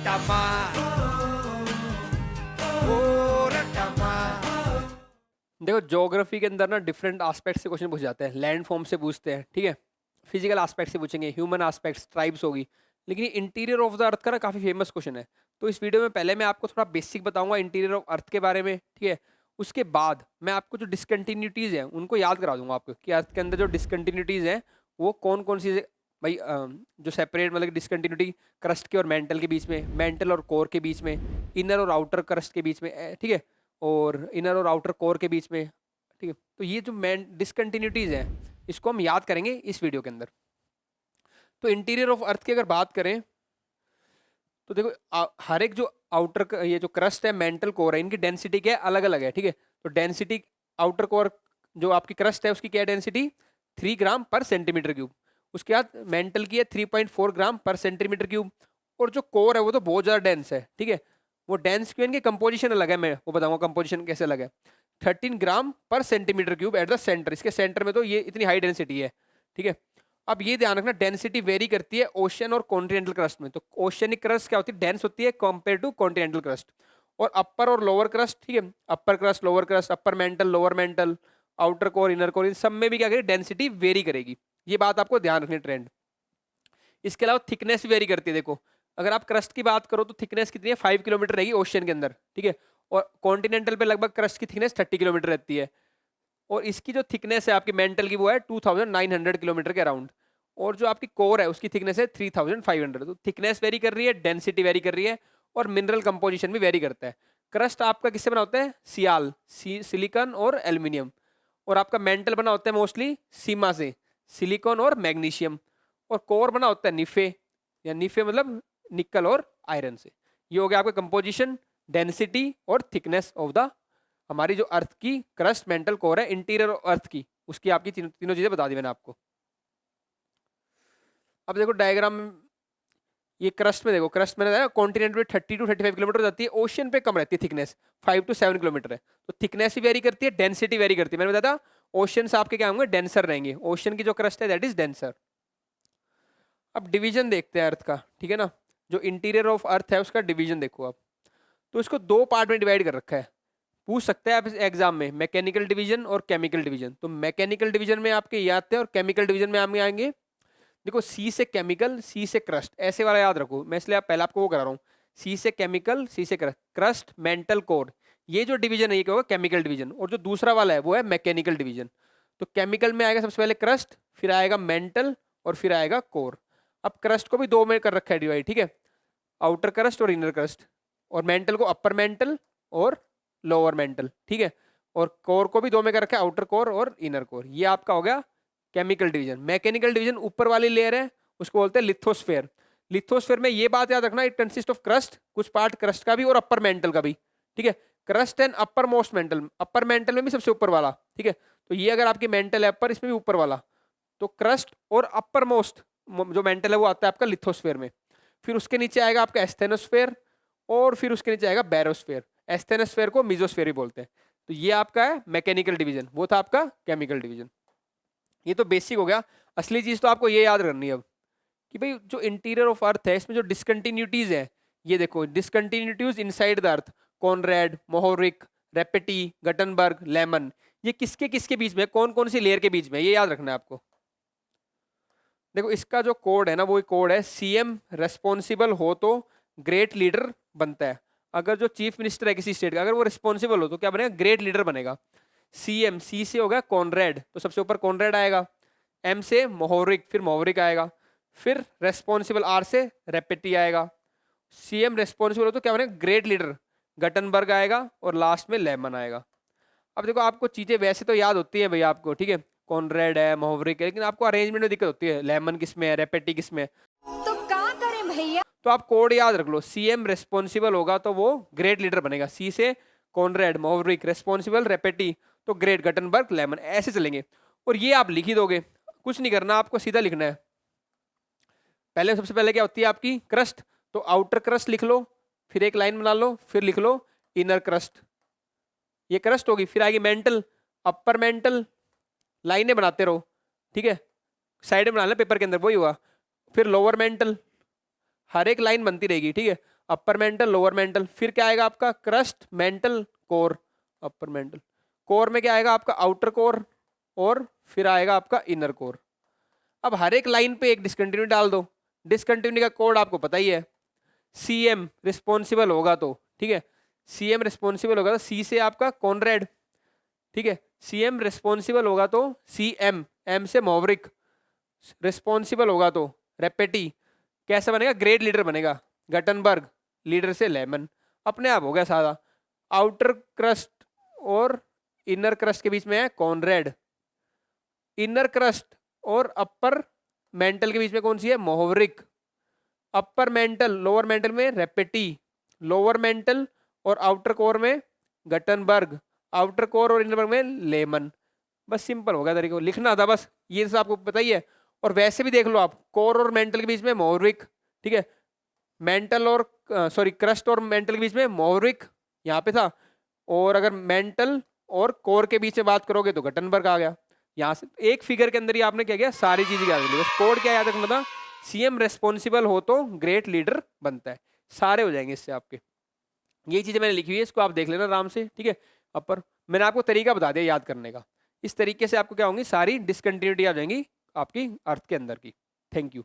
रटमा ओ रटमा। देखो ज्योग्राफी के अंदर ना डिफरेंट एस्पेक्ट से क्वेश्चन पूछ जाते हैं, लैंड फॉर्म से पूछते हैं, ठीक है, फिजिकल एस्पेक्ट से पूछेंगे, ह्यूमन एस्पेक्ट्स, ट्राइब्स होगी, लेकिन इंटीरियर ऑफ द अर्थ का ना काफ़ी फेमस क्वेश्चन है। तो इस वीडियो में पहले मैं आपको थोड़ा बेसिक बताऊंगा इंटीरियर ऑफ अर्थ के बारे में, ठीक है। उसके बाद मैं आपको जो डिसकंटिन्यूटीज़ हैं उनको याद करा दूंगा आपको कि अर्थ के अंदर जो डिसकंटिन्यूटीज़ हैं वो कौन कौन सी भाई, जो सेपरेट मतलब डिसकंटिन्यूटी क्रस्ट के और मेंटल के बीच में, मेंटल और कोर के बीच में, इनर और आउटर क्रस्ट के बीच में, ठीक है, और इनर और आउटर कोर के बीच में, ठीक है। तो ये जो मेन डिसकंटिन्यूटीज हैं इसको हम याद करेंगे इस वीडियो के अंदर। तो इंटीरियर ऑफ अर्थ की अगर बात करें तो देखो हर एक जो आउटर ये जो क्रस्ट है, मेंटल कोर है, इनकी डेंसिटी क्या है, अलग अलग है, ठीक है। तो डेंसिटी आउटर कोर जो आपकी क्रस्ट है उसकी क्या है डेंसिटी, 3 ग्राम पर सेंटीमीटर क्यूब। उसके बाद मेंटल की है 3.4 ग्राम पर सेंटीमीटर क्यूब। और जो कोर है वो तो बहुत ज़्यादा डेंस है, ठीक है। वो डेंस क्यों, इनकी कंपोजिशन अलग है, मैं वो बताऊंगा कंपोजिशन कैसे अलग है। 13 ग्राम पर centimetre cube at the centre, इसके सेंटर में तो ये इतनी हाई डेंसिटी है, ठीक है। अब ये ध्यान रखना डेंसिटी वेरी करती है ओशन और कॉन्टिनेंटल क्रस्ट में। तो ओशनिक क्रस्ट क्या होती है, डेंस होती है कंपेयर टू कॉन्टिनेंटल क्रस्ट। और अपर और लोअर क्रस्ट, ठीक है, upper crust lower crust, upper mantle lower mantle, outer core inner core, इन सब में भी क्या करेगी, डेंसिटी वेरी करेगी। ये बात आपको ध्यान रखनी ट्रेंड। इसके अलावा थिकनेस वेरी करती है। देखो अगर आप क्रस्ट की बात करो तो थिकनेस कितनी है, 5 किलोमीटर रहेगी ओशन के अंदर, ठीक है। और कॉन्टिनेंटल पे लगभग क्रस्ट की थिकनेस 30 किलोमीटर रहती है। और इसकी जो थिकनेस है आपकी मेंटल की वो है 2900 किलोमीटर के अराउंड। और जो आपकी कोर है उसकी थिकनेस है 3500। तो थिकनेस वेरी कर रही है, डेंसिटी वेरी कर रही है, और मिनरल कंपोजिशन भी वेरी करता है। क्रस्ट आपका किससे बना होता है, सियाल, सिलिकॉन और एल्यूमिनियम। और आपका मेंटल बना होता है मोस्टली सीमा से, सिलिकॉन और मैग्नीशियम। और कोर बना होता है निफे, या निफे मतलब निकल और आयरन से। ये हो गया आपका कंपोजिशन, डेंसिटी और थिकनेस ऑफ द हमारी जो अर्थ की क्रस्ट, मेंटल कोर है, इंटीरियर अर्थ की, उसकी आपकी तीनों चीजें बता दी मैंने आपको। अब देखो डायग्राम, ये क्रस्ट में देखो, क्रस्ट में बताया कॉन्टिनेंट में 30 to 35 किलोमीटर जाती है, ओशन पे कम रहती है थिकनेस, 5 to 7 किलोमीटर है। तो थिकनेस भी वेरी करती है, डेंसिटी वेरी करती है। मैंने बताया था ओशन से आपके क्या होंगे, डेंसर रहेंगे, ओशन की जो क्रस्ट है दैट इज डेंसर। अब डिवीजन देखते हैं अर्थ का, ठीक है ना। जो इंटीरियर ऑफ अर्थ है उसका डिवीजन देखो आप। तो इसको दो पार्ट में डिवाइड कर रखा है। पूछ सकते हैं आप इस एग्जाम में मैकेनिकल डिवीजन और केमिकल डिवीजन। तो मैकेनिकल डिवीजन में आपके ये आते हैं और केमिकल डिवीजन में हम आएंगे। देखो सी से केमिकल, सी से क्रस्ट, ऐसे वाला याद रखो। मैं इसलिए पहले आपको वो करा रहा हूँ, सी से केमिकल, सी से क्रस्ट, क्रस्ट मेंटल कोर, ये जो डिवीजन है ये क्या होगा, केमिकल डिवीजन। और जो दूसरा वाला है वो है मैकेनिकल डिवीजन। तो केमिकल में आएगा सबसे पहले क्रस्ट, फिर आएगा मेंटल, और फिर आएगा कोर। अब क्रस्ट को भी दो में कर रखा है डिवाइड, ठीक है, आउटर क्रस्ट और इनर क्रस्ट। और मेंटल को अपर मेंटल और लोअर मेंटल, ठीक है। और कोर को भी दो में कर रखा है, आउटर कोर और इनर कोर। ये आपका हो गया केमिकल डिवीजन। मैकेनिकल डिवीजन ऊपर वाली लेयर है, उसको बोलते हैं लिथोस्फेयर। लिथोस्फेयर में ये बात याद रखना, इट कंसिस्ट ऑफ क्रस्ट, कुछ पार्ट क्रस्ट का भी और अपर मेंटल का भी, ठीक है। Crust and upper most mental, upper mantle में भी सबसे ऊपर वाला, ठीक है। तो ये अगर आपकी मेंटल है अपर, इसमें भी ऊपर वाला। तो क्रस्ट और अपर मोस्ट जो मेंटल है वो आता है आपका लिथोस्फेयर में। फिर उसके नीचे आएगा आपका एस्थेनोस्फेयर, और फिर उसके नीचे आएगा बैरोस्फेयर। एस्थेनोस्फेयर को मिजोस्फेयर भी बोलते हैं। तो ये आपका है मैकेनिकल डिवीजन, वो था आपका केमिकल डिवीजन। ये तो बेसिक हो गया। असली चीज तो आपको ये याद करनी है अब, कि भाई जो इंटीरियर ऑफ अर्थ है इसमें जो डिसकंटिन्यूटीज है, ये देखो discontinuities inside the earth, Conrad, Mohorovicic, Repetti, Gutenberg, Lehmann, ये किसके किसके बीच में, कौन कौन सी लेयर के बीच में, ये याद रखना है आपको। देखो इसका जो कोड है ना, वो कोड है सीएम रेस्पॉन्सिबल हो तो ग्रेट लीडर बनता है। अगर जो चीफ मिनिस्टर है किसी स्टेट का, अगर वो रिस्पॉन्सिबल हो तो क्या बनेगा, ग्रेट लीडर बनेगा। सीएम, सी से होगा कॉनरेड, तो सबसे ऊपर कॉनरेड आएगा। एम से मोहोरिक, फिर मोहरिक आएगा। फिर रेस्पॉन्सिबल, आर से रेपेटी आएगा। सीएम रेस्पॉन्सिबल हो तो क्या बनेगा, ग्रेट लीडर, गटनबर्ग आएगा। और लास्ट में लेमन आएगा। अब देखो आपको चीजें वैसे तो याद होती है भैया आपको, ठीक है, कॉनरेड है, मोहरिक है, लेकिन आपको अरेंजमेंट में दिक्कत होती है, लेमन किस में है, रेपेटी किस में है। तो क्या करें भैया। तो आप कोड याद रख लो, सीएम रेस्पॉन्सिबल होगा तो वो ग्रेट लीडर बनेगा, सी से कॉनरेड, मोहरिक, रेस्पॉन्सिबल, रेपेटी, तो ग्रेट, गटनबर्ग, लेमन, ऐसे चलेंगे। और ये आप लिख ही दोगे, कुछ नहीं करना, आपको सीधा लिखना है। पहले सबसे पहले क्या होती है आपकी क्रस्ट, तो आउटर क्रस्ट लिख लो, फिर एक लाइन बना लो, फिर लिख लो इनर क्रस्ट, ये क्रस्ट होगी। फिर आएगी मेंटल, अपर मेंटल, लाइनें बनाते रहो, ठीक है, साइड में बना लेना पेपर के अंदर, वही हुआ। फिर लोअर मेंटल, हर एक लाइन बनती रहेगी, ठीक है। अपर मेंटल, लोअर मेंटल, फिर क्या आएगा आपका crust, mental, core, upper mantle, core में क्या आएगा आपका आउटर कोर, और फिर आएगा आपका इनर कोर। अब हर एक लाइन पे एक डिसकंटिन्यूटी डाल दो। डिसकंटिन्यूटी का कोड आपको पता ही है, सीएम रिस्पॉन्सिबल होगा तो, ठीक है, सीएम रिस्पॉन्सिबल होगा तो सी से आपका कॉनरेड, ठीक है, सीएम रिस्पॉन्सिबल होगा तो सीएम, एम से मॉवरिक, रिस्पॉन्सिबल होगा तो रेपेटी, कैसा बनेगा ग्रेट लीडर बनेगा, गटनबर्ग, लीडर से लेमन, अपने आप हो गया सारा। आउटर क्रस्ट और इनर क्रस्ट के बीच में है कॉनरेड, इनर क्रस्ट और अपर मेंटल के बीच में कौन सी है मोहवरिक, अपर मेंटल लोअर मेंटल में रेपेटी, लोअर मेंटल और आउटर कोर में गटनबर्ग, आउटर कोर और इनर कोर में लेमन। बस सिंपल होगा तरीके को लिखना था, बस ये सब आपको पता ही है। और वैसे भी देख लो आप, कोर और मेंटल के बीच में मोहरिक, ठीक है, मेंटल और सॉरी क्रस्ट और मेंटल के बीच में मोहरिक यहाँ पे था, और अगर मेंटल और कोर के बीच में बात करोगे तो गटनबर्ग आ गया। यहाँ से एक फिगर के अंदर ही आपने क्या किया, सारी चीजें याद कर ली। बस कोड क्या याद रखना था, सीएम रेस्पॉन्सिबल हो तो ग्रेट लीडर बनता है, सारे हो जाएंगे इससे आपके। ये चीजें मैंने लिखी हुई है, इसको आप देख लेना आराम से, ठीक है। अपर मैंने आपको तरीका बता दिया याद करने का, इस तरीके से आपको क्या होंगी, सारी डिसकंटिन्यूटी आ जाएंगी आपकी अर्थ के अंदर की। Thank you.